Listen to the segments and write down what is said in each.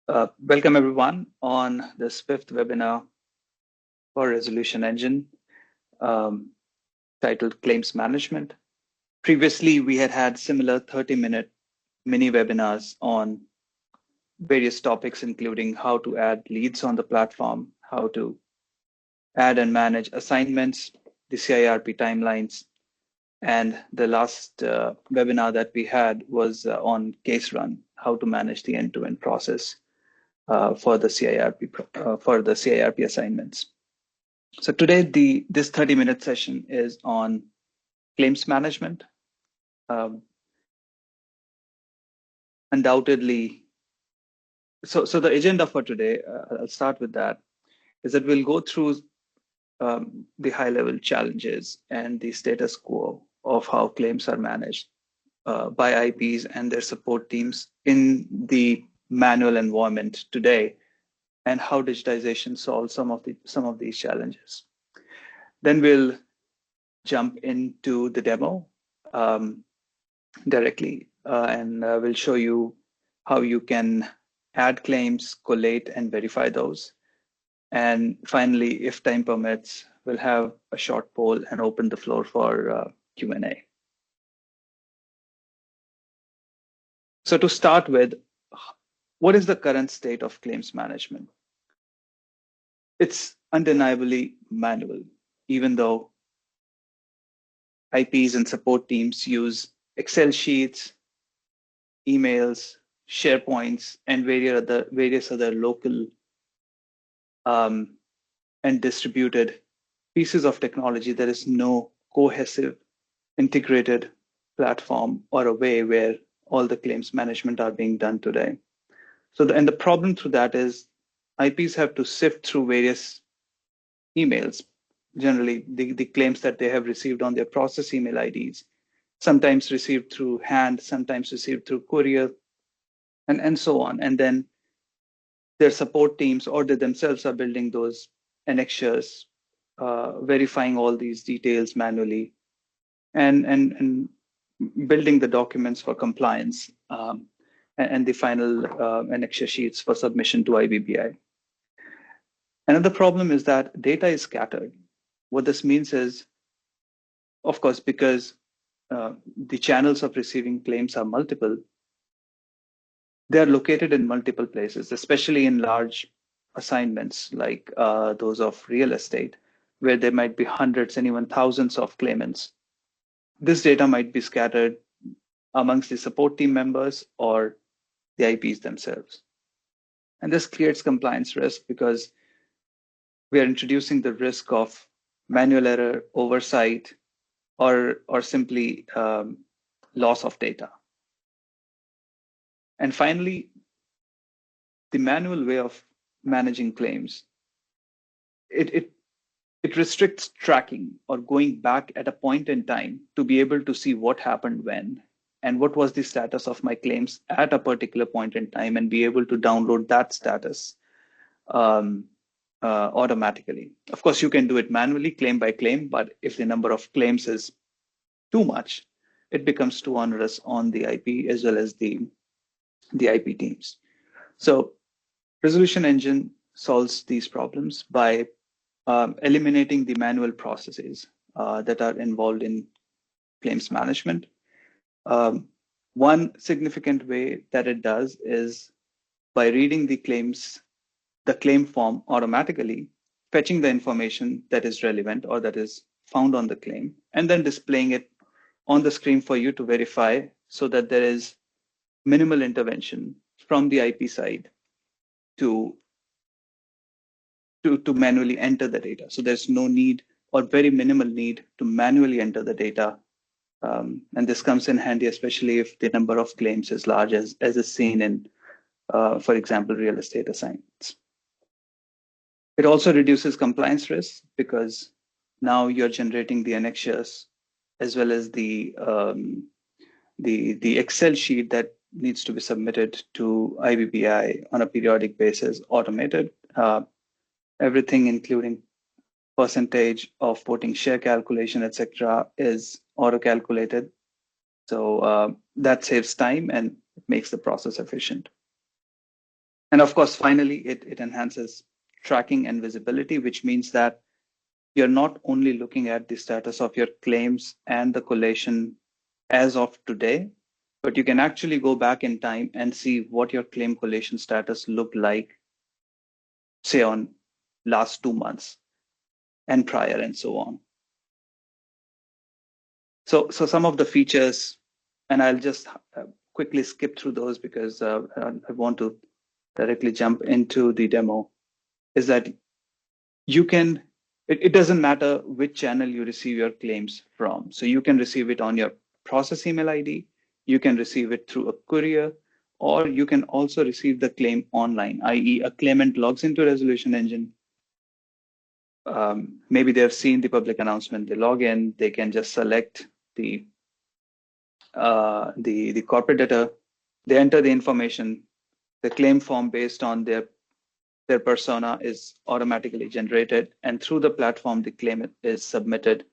Welcome everyone on this fifth webinar for Resolution Engine um, titled Claims Management. Previously, we had similar 30-minute mini webinars on various topics, including how to add leads on the platform, how to add and manage assignments, the CIRP timelines, and the last webinar that we had was on case run, how to manage the end-to-end process for the CIRP assignments. So today, this 30-minute session is on claims management. Undoubtedly, so the agenda for today, I'll start with that, is that we'll go through the high-level challenges and the status quo of how claims are managed by IPs and their support teams in the manual environment today, and how digitization solves some of these challenges. Then we'll jump into the demo directly, and we'll show you how you can add claims, collate, and verify those. And finally, if time permits, we'll have a short poll and open the floor for Q&A. So to start with, what is the current state of claims management? It's undeniably manual, even though IPs and support teams use Excel sheets, emails, SharePoints, and various other local and distributed pieces of technology. There is no cohesive, integrated platform or a way where all the claims management are being done today. So the problem through that is IPs have to sift through various emails, generally the claims that they have received on their process email IDs, sometimes received through hand, sometimes received through courier, and so on. And then their support teams or they themselves are building those annexures, verifying all these details manually, and building the documents for compliance, and the final annexure sheets for submission to IBBI. Another problem is that data is scattered. What this means is, of course, because the channels of receiving claims are multiple, they're located in multiple places, especially in large assignments like those of real estate, where there might be hundreds and even thousands of claimants. This data might be scattered amongst the support team members or the IPs themselves. And this creates compliance risk because we are introducing the risk of manual error, oversight, or simply loss of data. And finally, the manual way of managing claims, it restricts tracking or going back at a point in time to be able to see what happened when and what was the status of my claims at a particular point in time, and be able to download that status automatically. Of course, you can do it manually, claim by claim, but if the number of claims is too much, it becomes too onerous on the IP as well as the IP teams. So Resolution Engine solves these problems by eliminating the manual processes that are involved in claims management. One significant way that it does is by reading the claim form automatically, fetching the information that is relevant or that is found on the claim, and then displaying it on the screen for you to verify, so that there is minimal intervention from the IP side to manually enter the data. So there's no need or very minimal need to manually enter the data. And this comes in handy, especially if the number of claims is large, as is seen in, for example, real estate assignments. It also reduces compliance risk because now you're generating the annexures as well as the Excel sheet that needs to be submitted to IBBI on a periodic basis, automated. Everything, including percentage of voting share calculation, etc., is auto-calculated. So that saves time and makes the process efficient. And of course, finally, it enhances tracking and visibility, which means that you're not only looking at the status of your claims and the collation as of today, but you can actually go back in time and see what your claim collation status looked like, say, on last 2 months and prior and so on. So some of the features, and I'll just quickly skip through those because I want to directly jump into the demo, is that you can, it doesn't matter which channel you receive your claims from. So you can receive it on your process email ID, you can receive it through a courier, or you can also receive the claim online, i.e. a claimant logs into Rezolution Engine. Maybe they've seen the public announcement, they log in, they can just select the corporate data, they enter the information, the claim form based on their persona is automatically generated, and through the platform, the claim is submitted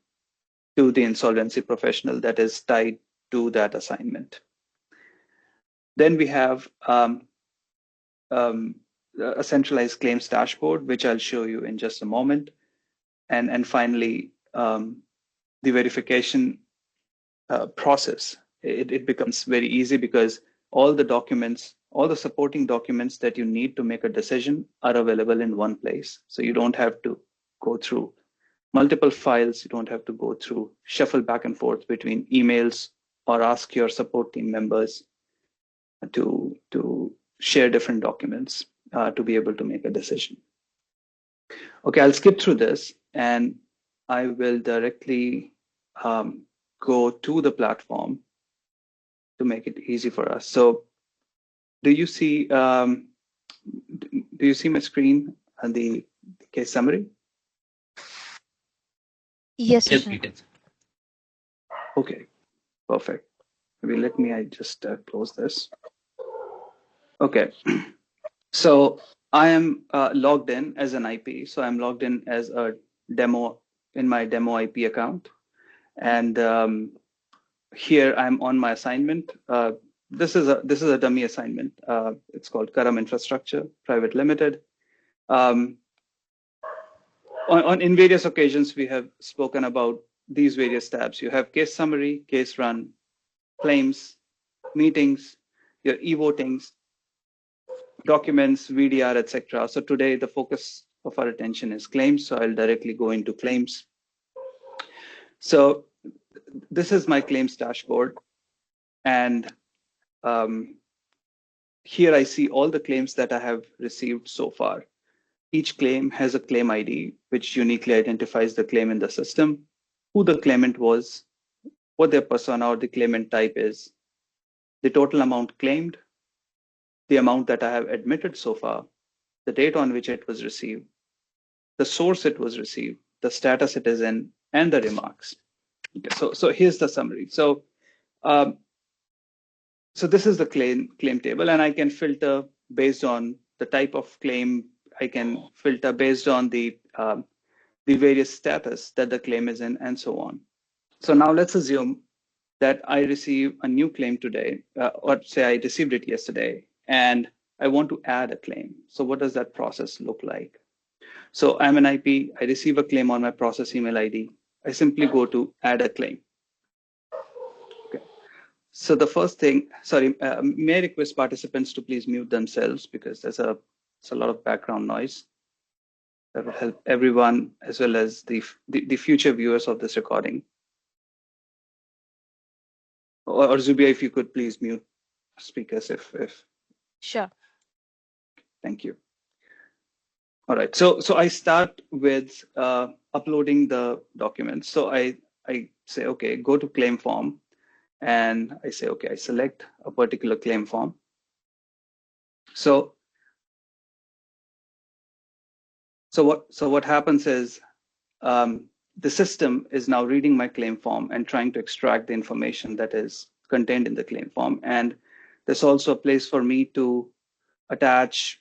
to the insolvency professional that is tied to that assignment. Then we have a centralized claims dashboard, which I'll show you in just a moment. And finally, the verification process. It becomes very easy because all the documents, all the supporting documents that you need to make a decision are available in one place. So you don't have to go through multiple files. You don't have to go through shuffle back and forth between emails or ask your support team members to share different documents to be able to make a decision. Okay, I'll skip through this and I will directly go to the platform to make it easy for us. So do you see my screen and the case summary? Yes, Yes, sir. Peter. Okay, perfect. Maybe let me, I just close this. Okay, so I am logged in as an IP. So I'm logged in as a demo in my demo IP account. And here I'm on my assignment. This is a dummy assignment. It's called Karam Infrastructure Private Limited. In various occasions, we have spoken about these various tabs. You have case summary, case run, claims, meetings, your e-votings, documents, VDR, etc. So today, the focus of our attention is claims. So I'll directly go into claims. So this is my claims dashboard. And here I see all the claims that I have received so far. Each claim has a claim ID, which uniquely identifies the claim in the system, who the claimant was, what their persona or the claimant type is, the total amount claimed, the amount that I have admitted so far, the date on which it was received, the source it was received, the status it is in, and the remarks. Okay, so here's the summary. So this is the claim table, and I can filter based on the type of claim. I can filter based on the various status that the claim is in, and so on. So now let's assume that I receive a new claim today, or say I received it yesterday, and I want to add a claim. So what does that process look like? So I'm an IP, I receive a claim on my process email ID. I simply go to add a claim. Okay. So the first thing, sorry, may I request participants to please mute themselves because there's a lot of background noise. That will help everyone as well as the future viewers of this recording. Or Zubia, if you could please mute speakers if. Sure. Thank you. All right, so I start with uploading the documents. So I say, okay, go to claim form, and I say, okay, I select a particular claim form. So what happens is the system is now reading my claim form and trying to extract the information that is contained in the claim form. And there's also a place for me to attach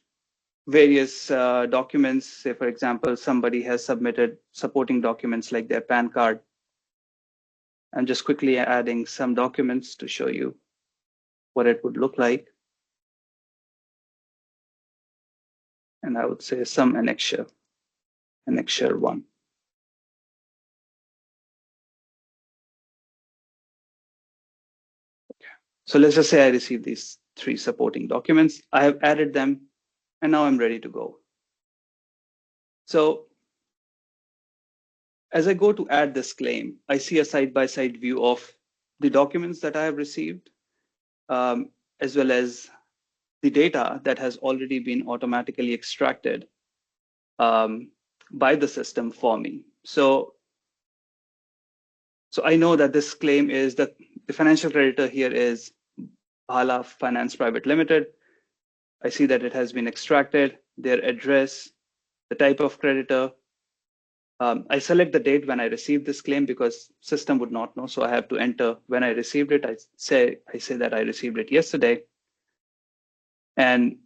various documents. Say, for example, somebody has submitted supporting documents like their PAN card. I'm just quickly adding some documents to show you what it would look like. and I would say some annexure 1. So let's just say I received these 3 supporting documents. I have added them, and now I'm ready to go. So as I go to add this claim, I see a side-by-side view of the documents that I have received, as well as the data that has already been automatically extracted by the system for me. So I know that this claim is that the financial creditor here is Bhala Finance Private Limited. I see that it has been extracted, their address, the type of creditor. I select the date when I received this claim because system would not know. So I have to enter when I received it. I say that I received it yesterday. And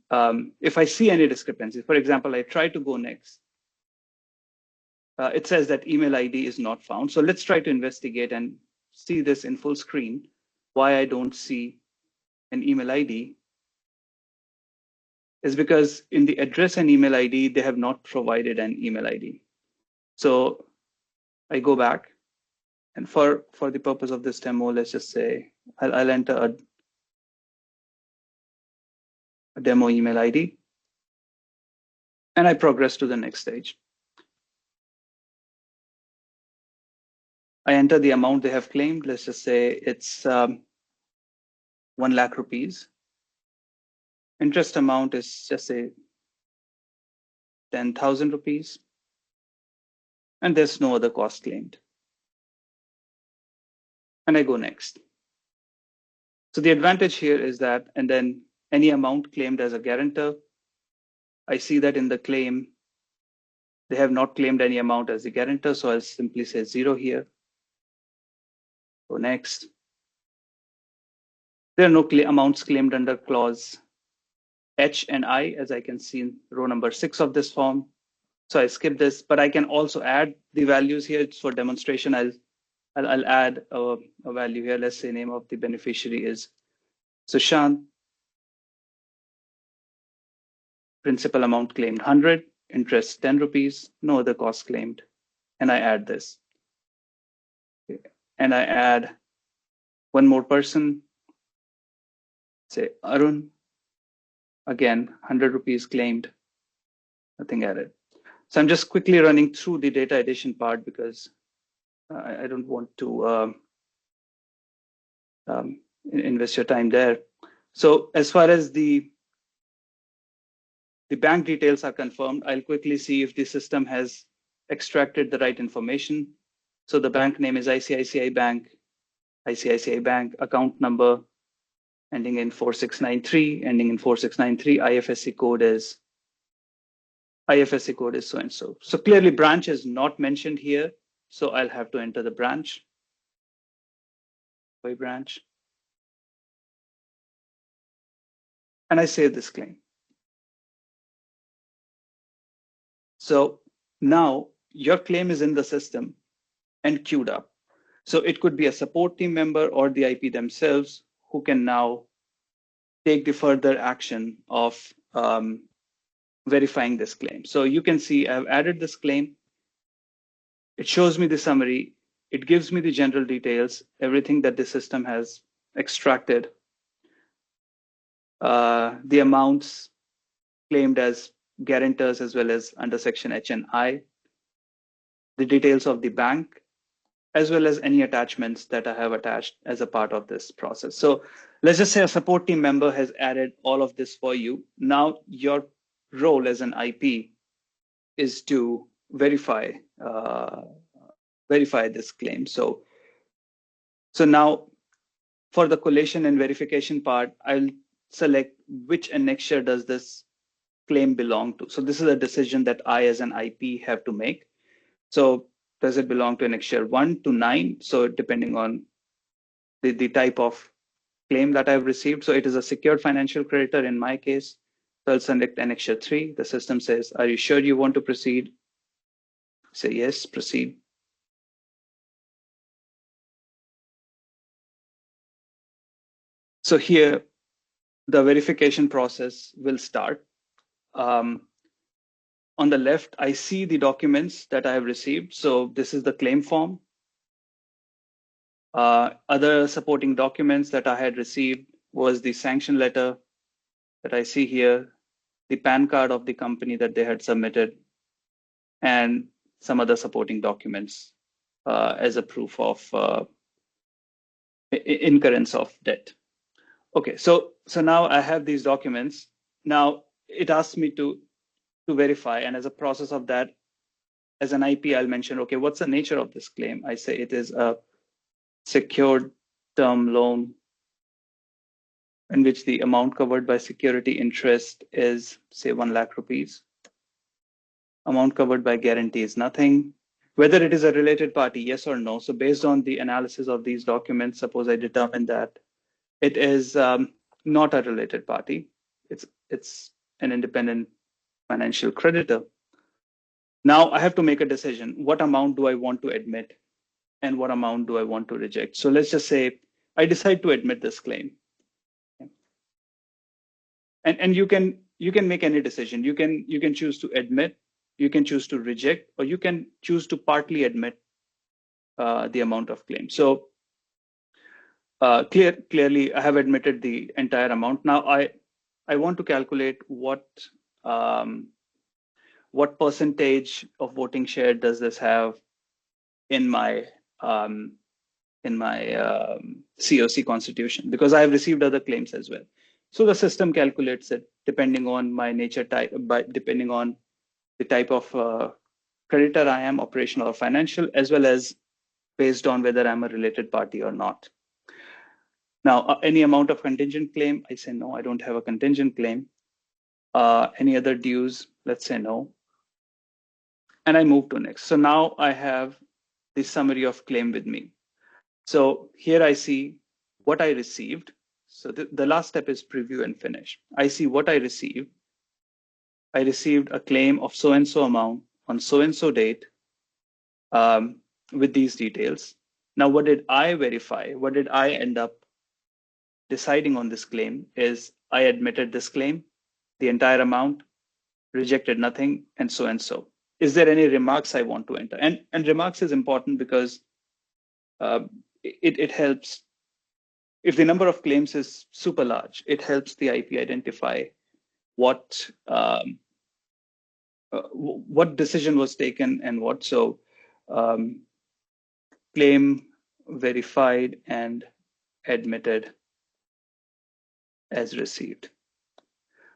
if I see any discrepancies, for example, I try to go next. It says that email ID is not found. So let's try to investigate and see this in full screen, why I don't see an email ID is because in the address and email ID, they have not provided an email ID. So I go back, and for the purpose of this demo, let's just say I'll enter a demo email ID, and I progress to the next stage. I enter the amount they have claimed. Let's just say it's 1 lakh rupees. Interest amount is just say 10,000 rupees, and there's no other cost claimed. And I go next. So the advantage here is that, and then any amount claimed as a guarantor, I see that in the claim, they have not claimed any amount as the guarantor, so I'll simply say 0 here. Go next. There are no amounts claimed under clause H and I, as I can see in row number 6 of this form. So I skip this, but I can also add the values here. It's for demonstration. I'll add a value here. Let's say name of the beneficiary is Sushant. Principal amount claimed 100, interest 10 rupees, no other cost claimed. And I add this. And I add one more person, say Arun. Again, 100 rupees claimed, nothing added. So I'm just quickly running through the data addition part because I don't want to invest your time there. So as far as the bank details are confirmed, I'll quickly see if the system has extracted the right information. So the bank name is ICICI Bank, account number ending in 4693, ending in 4693, IFSC code is so and so. So clearly branch is not mentioned here. So I'll have to enter the branch. By branch. And I save this claim. So now your claim is in the system and queued up. So it could be a support team member or the IP themselves who can now take the further action of verifying this claim. So you can see I've added this claim. It shows me the summary. It gives me the general details, everything that the system has extracted, the amounts claimed as guarantors as well as under section H and I, the details of the bank, as well as any attachments that I have attached as a part of this process. So let's just say a support team member has added all of this for you. Now your role as an IP is to verify this claim. So now for the collation and verification part, I'll select which annexure does this claim belong to. So this is a decision that I as an IP have to make. So does it belong to annexure 1 to 9? So depending on the type of claim that I've received. So it is a secured financial creditor in my case. So I'll select annexure 3. The system says, are you sure you want to proceed? Say yes, proceed. So here, the verification process will start. on the left, I see the documents that I have received. So this is the claim form. Other supporting documents that I had received was the sanction letter that I see here, the PAN card of the company that they had submitted, and some other supporting documents as a proof of incurrence of debt. Okay, so now I have these documents. Now it asks me to verify, and as a process of that, as an IP, I'll mention, okay, what's the nature of this claim? I say it is a secured term loan in which the amount covered by security interest is, say, 1 lakh rupees. Amount covered by guarantee is nothing. Whether it is a related party, yes or no. So based on the analysis of these documents, suppose I determine that it is not a related party. It's an independent financial creditor. Now I have to make a decision. What amount do I want to admit and what amount do I want to reject? So let's just say I decide to admit this claim. And you can make any decision. You can choose to admit, you can choose to reject, or you can choose to partly admit the amount of claim. So clearly, I have admitted the entire amount. Now I want to calculate what percentage of voting share does this have in my COC constitution, because I have received other claims as well. So the system calculates it depending on my nature type, depending on the type of creditor I am, operational or financial, as well as based on whether I'm a related party or not. Now, any amount of contingent claim, I say no, I don't have a contingent claim. Any other dues, let's say no. And I move to next. So now I have the summary of claim with me. So here I see what I received. So the last step is preview and finish. I see what I received. I received a claim of so-and-so amount on so-and-so date with these details. Now, what did I verify? What did I end up deciding on this claim is I admitted this claim, the entire amount, rejected nothing, and so and so. Is there any remarks I want to enter? And remarks is important because it helps. If the number of claims is super large, it helps the IP identify what decision was taken and what. So claim verified and admitted as received.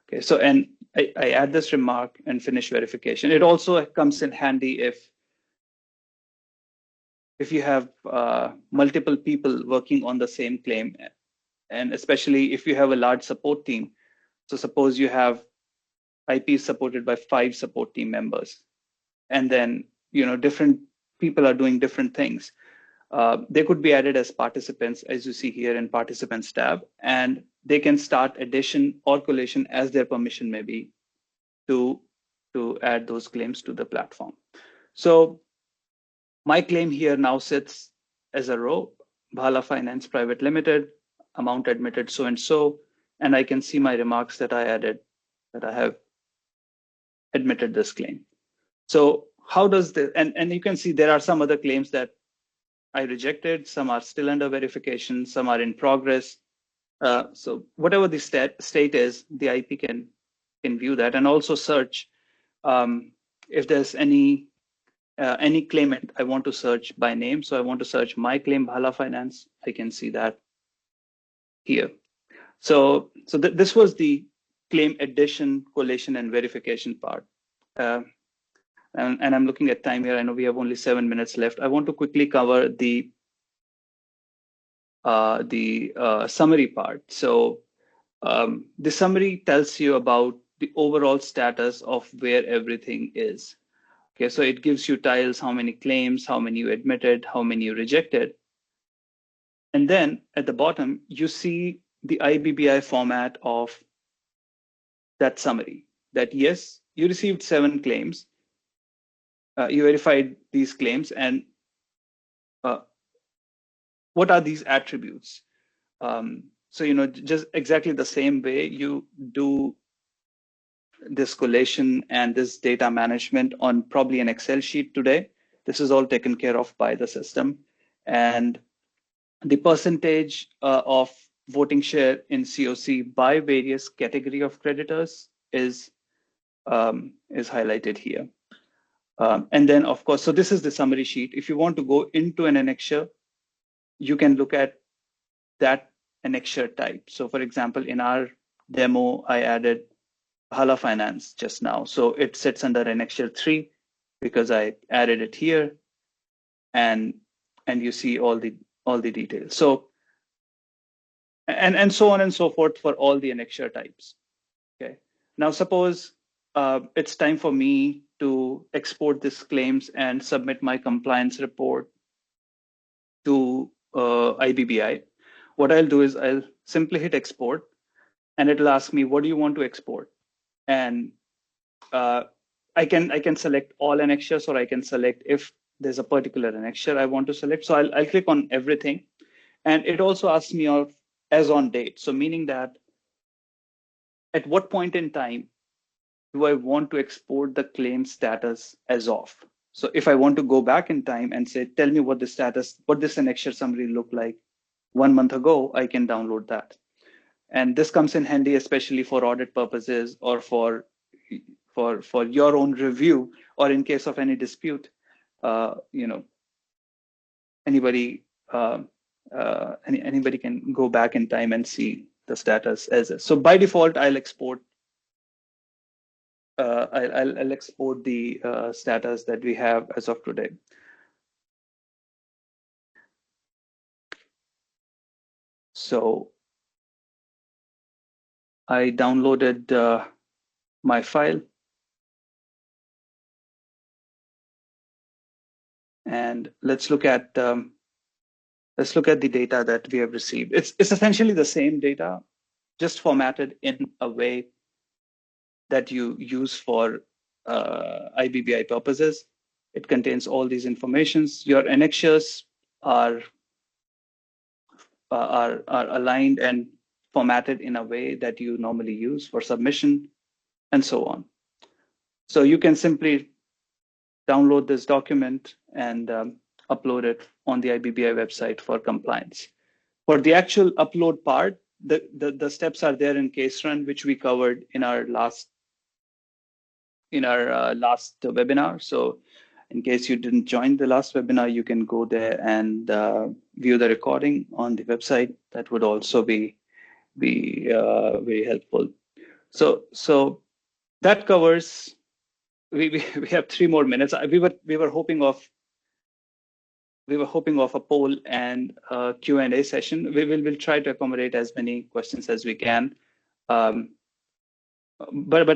Okay, so and I add this remark and finish verification. It also comes in handy if you have multiple people working on the same claim, and especially if you have a large support team. So suppose you have IP supported by 5 support team members, and then different people are doing different things. They could be added as participants, as you see here in participants tab, and they can start addition or collation as their permission may be to add those claims to the platform. So my claim here now sits as a row, Bhala Finance Private Limited, amount admitted so and so, and I can see my remarks that I added, that I have admitted this claim. So how does this, and you can see there are some other claims that I rejected, some are still under verification, some are in progress. So whatever the state is, the IP can view that and also search if there's any claimant I want to search by name. So I want to search my claim Bhala Finance. I can see that here. So this was the claim addition, collation, and verification part. And I'm looking at time here. I know we have only 7 minutes left. I want to quickly cover the summary part. So the summary tells you about the overall status of where everything is. Okay, so it gives you tiles, how many claims, how many you admitted, how many you rejected. And then at the bottom, you see the IBBI format of that summary, that yes, you received 7 claims, you verified these claims, and what are these attributes? So, just exactly the same way you do this collation and this data management on probably an Excel sheet today. This is all taken care of by the system. And the percentage of voting share in COC by various category of creditors is highlighted here. And then, of course, so this is the summary sheet. If you want to go into an annexure, you can look at that annexure type. So for example, in our demo, I added Hala Finance just now. So it sits under annexure 3 because I added it here, and you see all the details. So and so on and so forth for all the annexure types. Okay. Now suppose it's time for me to export these claims and submit my compliance report to IBBI. What I'll do is I'll simply hit export, and it'll ask me, what do you want to export? And I can select all annexures, or I can select if there's a particular annexure I want to select. So I'll click on everything, and it also asks me of as on date. So meaning that at what point in time do I want to export the claim status as of? So if I want to go back in time and say, tell me what the status, what this annexure summary looked like 1 month ago, I can download that. And this comes in handy, especially for audit purposes or for your own review, or in case of any dispute, anybody anybody can go back in time and see the status as is. So by default, I'll export. I'll export the status that we have as of today. So I downloaded my file, and let's look at the data that we have received. It's essentially the same data, just formatted in a way that you use for IBBI purposes. It contains all these informations. Your annexures are aligned and formatted in a way that you normally use for submission, and so on. So you can simply download this document and upload it on the IBBI website for compliance. For the actual upload part, the steps are there in case run, which we covered in our last webinar. So in case you didn't join the last webinar, you can go there and view the recording on the website. That would also be very helpful. So that covers. We have 3 more minutes. We were hoping of a poll and a Q&A session. We'll try to accommodate as many questions as we can. But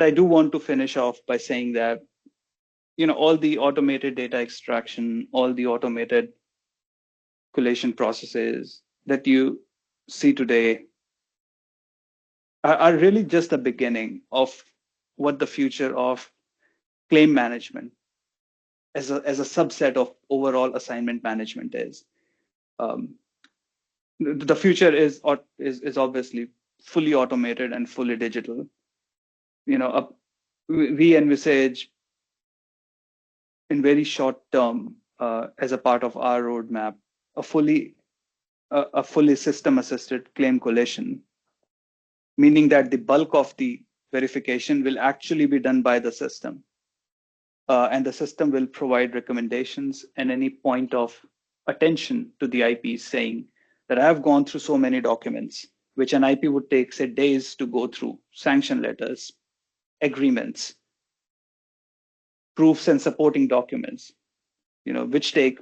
I do want to finish off by saying that, all the automated data extraction, all the automated collation processes that you see today are really just the beginning of what the future of claim management as a subset of overall assignment management is. The future is obviously fully automated and fully digital. We envisage in very short term, as a part of our roadmap, a fully system-assisted claim collation, meaning that the bulk of the verification will actually be done by the system. And the system will provide recommendations and any point of attention to the IP, saying that I have gone through so many documents, which an IP would take, say, days to go through, sanction letters, agreements, proofs and supporting documents, which take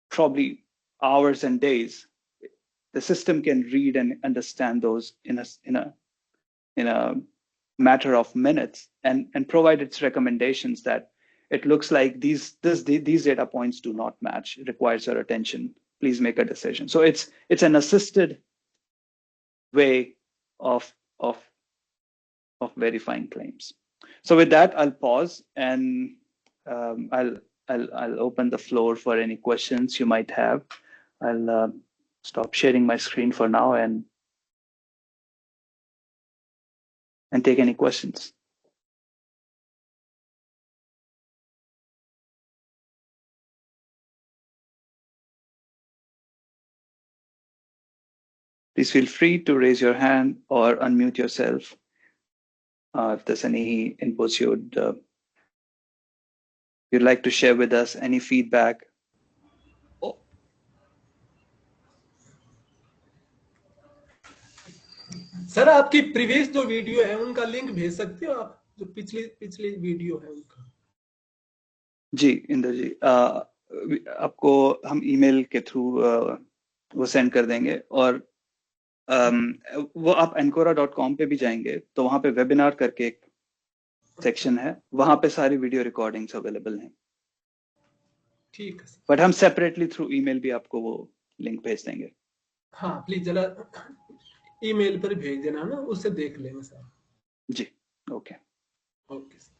probably hours and days. The system can read and understand those in a matter of minutes and provide its recommendations that it looks like these data points do not match. It requires your attention. Please make a decision. So it's an assisted way of verifying claims. So with that, I'll pause and I'll open the floor for any questions you might have. I'll stop sharing my screen for now and take any questions. Please feel free to raise your hand or unmute yourself if there's any inputs you'd like to share with us, any feedback. Sir आपकी previous जो video है उनका link भेज सकते हो आप, जो पिछली वीडियो है उनका? जी इंदर जी, आपको हम ईमेल के थ्रू वो सेंड कर देंगे, और वो आप ancora.com पे भी जाएंगे तो वहां पे वेबिनार करके एक सेक्शन है, वहां पे सारी वीडियो रिकॉर्डिंग्स अवेलेबल हैं। ठीक है, बट हम सेपरेटली थ्रू ईमेल भी आपको वो लिंक भेज देंगे। हाँ प्लीज जरा ईमेल पर भेज देना ना, उससे देख लेंगे सर। जी okay okay sir.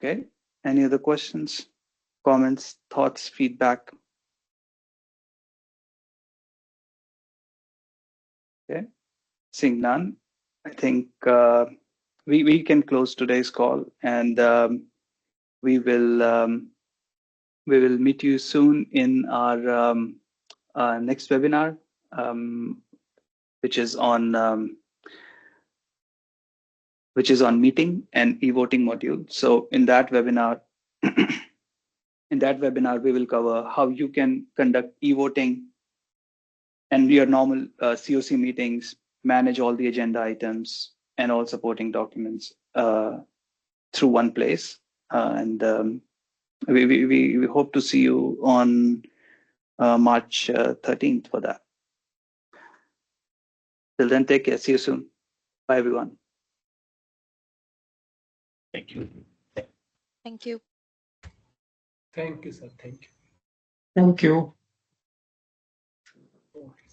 Okay, any other questions, comments, thoughts, feedback? Okay, seeing none, I think we can close today's call, and we will meet you soon in our next webinar, which is on meeting and e-voting module. So in that webinar, we will cover how you can conduct e-voting and your normal COC meetings, manage all the agenda items and all supporting documents through one place. And we hope to see you on March 13th for that. Till then, take care. See you soon. Bye, everyone. Thank you. Thank you. Thank you sir, thank you. Thank you. Okay.